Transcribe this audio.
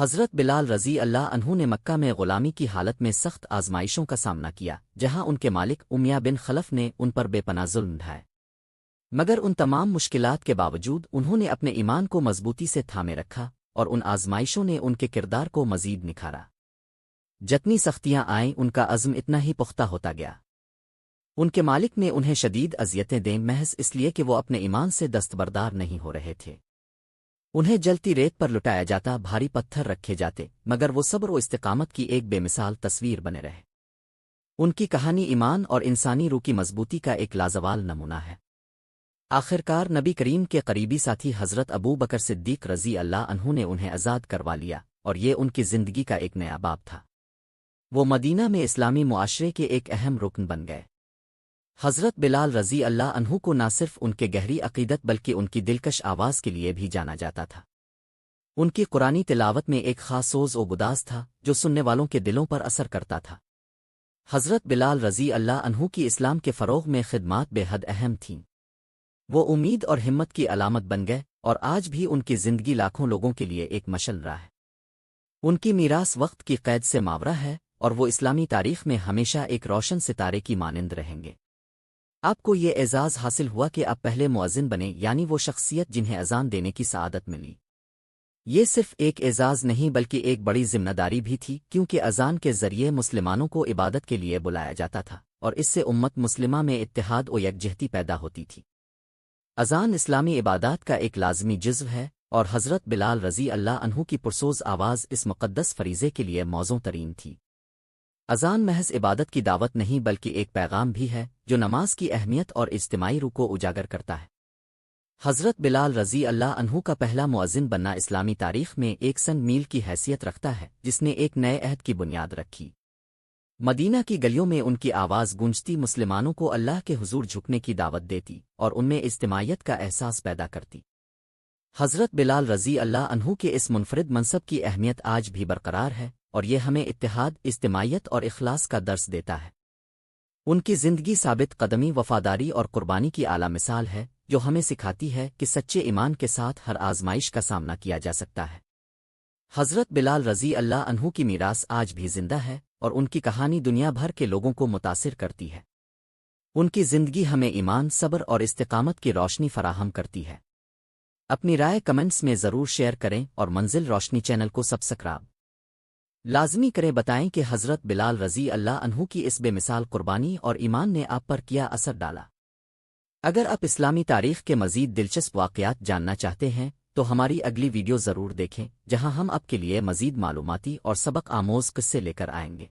حضرت بلال رضی اللہ عنہ نے مکہ میں غلامی کی حالت میں سخت آزمائشوں کا سامنا کیا، جہاں ان کے مالک امیہ بن خلف نے ان پر بے پناہ ظلم ڈھائے، مگر ان تمام مشکلات کے باوجود انہوں نے اپنے ایمان کو مضبوطی سے تھامے رکھا، اور ان آزمائشوں نے ان کے کردار کو مزید نکھارا۔ جتنی سختیاں آئیں ان کا عزم اتنا ہی پختہ ہوتا گیا۔ ان کے مالک نے انہیں شدید اذیتیں دیں محض اس لیے کہ وہ اپنے ایمان سے دستبردار نہیں ہو رہے تھے۔ انہیں جلتی ریت پر لٹایا جاتا، بھاری پتھر رکھے جاتے، مگر وہ صبر و استقامت کی ایک بے مثال تصویر بنے رہے۔ ان کی کہانی ایمان اور انسانی روح کی مضبوطی کا ایک لازوال نمونہ ہے۔ آخرکار نبی کریم کے قریبی ساتھی حضرت ابو بکر صدیق رضی اللہ عنہ نے انہیں آزاد کروا لیا، اور یہ ان کی زندگی کا ایک نیا باب تھا۔ وہ مدینہ میں اسلامی معاشرے کے ایک اہم رکن بن گئے۔ حضرت بلال رضی اللہ عنہ کو نہ صرف ان کے گہری عقیدت بلکہ ان کی دلکش آواز کے لیے بھی جانا جاتا تھا۔ ان کی قرآنی تلاوت میں ایک خاص سوز و گداز تھا جو سننے والوں کے دلوں پر اثر کرتا تھا۔ حضرت بلال رضی اللہ عنہ کی اسلام کے فروغ میں خدمات بے حد اہم تھیں۔ وہ امید اور ہمت کی علامت بن گئے، اور آج بھی ان کی زندگی لاکھوں لوگوں کے لیے ایک مشل رہا ہے۔ ان کی میراث وقت کی قید سے ماورا ہے، اور وہ اسلامی تاریخ میں ہمیشہ ایک روشن ستارے کی مانند رہیں گے۔ آپ کو یہ اعزاز حاصل ہوا کہ آپ پہلے مؤذن بنے، یعنی وہ شخصیت جنہیں اذان دینے کی سعادت ملی۔ یہ صرف ایک اعزاز نہیں بلکہ ایک بڑی ذمہ داری بھی تھی، کیونکہ اذان کے ذریعے مسلمانوں کو عبادت کے لیے بلایا جاتا تھا، اور اس سے امت مسلمہ میں اتحاد و یکجہتی پیدا ہوتی تھی۔ اذان اسلامی عبادات کا ایک لازمی جزو ہے، اور حضرت بلال رضی اللہ عنہ کی پرسوز آواز اس مقدس فریضے کے لیے موزوں ترین تھی۔ اذان محض عبادت کی دعوت نہیں بلکہ ایک پیغام بھی ہے جو نماز کی اہمیت اور اجتماعی روح کو اجاگر کرتا ہے۔ حضرت بلال رضی اللہ عنہ کا پہلا مؤذن بننا اسلامی تاریخ میں ایک سنگ میل کی حیثیت رکھتا ہے، جس نے ایک نئے عہد کی بنیاد رکھی۔ مدینہ کی گلیوں میں ان کی آواز گونجتی مسلمانوں کو اللہ کے حضور جھکنے کی دعوت دیتی، اور ان میں اجتماعیت کا احساس پیدا کرتی۔ حضرت بلال رضی اللہ عنہ کے اس منفرد منصب کی اہمیت آج بھی برقرار ہے، اور یہ ہمیں اتحاد، اجتماعیت اور اخلاص کا درس دیتا ہے۔ ان کی زندگی ثابت قدمی، وفاداری اور قربانی کی اعلیٰ مثال ہے، جو ہمیں سکھاتی ہے کہ سچے ایمان کے ساتھ ہر آزمائش کا سامنا کیا جا سکتا ہے۔ حضرت بلال رضی اللہ عنہ کی میراث آج بھی زندہ ہے، اور ان کی کہانی دنیا بھر کے لوگوں کو متاثر کرتی ہے۔ ان کی زندگی ہمیں ایمان، صبر اور استقامت کی روشنی فراہم کرتی ہے۔ اپنی رائے کمنٹس میں ضرور شیئر کریں، اور منزل روشنی چینل کو سبسکرائب لازمی کریں۔ بتائیں کہ حضرت بلال رضی اللہ عنہ کی اس بے مثال قربانی اور ایمان نے آپ پر کیا اثر ڈالا۔ اگر آپ اسلامی تاریخ کے مزید دلچسپ واقعات جاننا چاہتے ہیں تو ہماری اگلی ویڈیو ضرور دیکھیں، جہاں ہم آپ کے لیے مزید معلوماتی اور سبق آموز قصے لے کر آئیں گے۔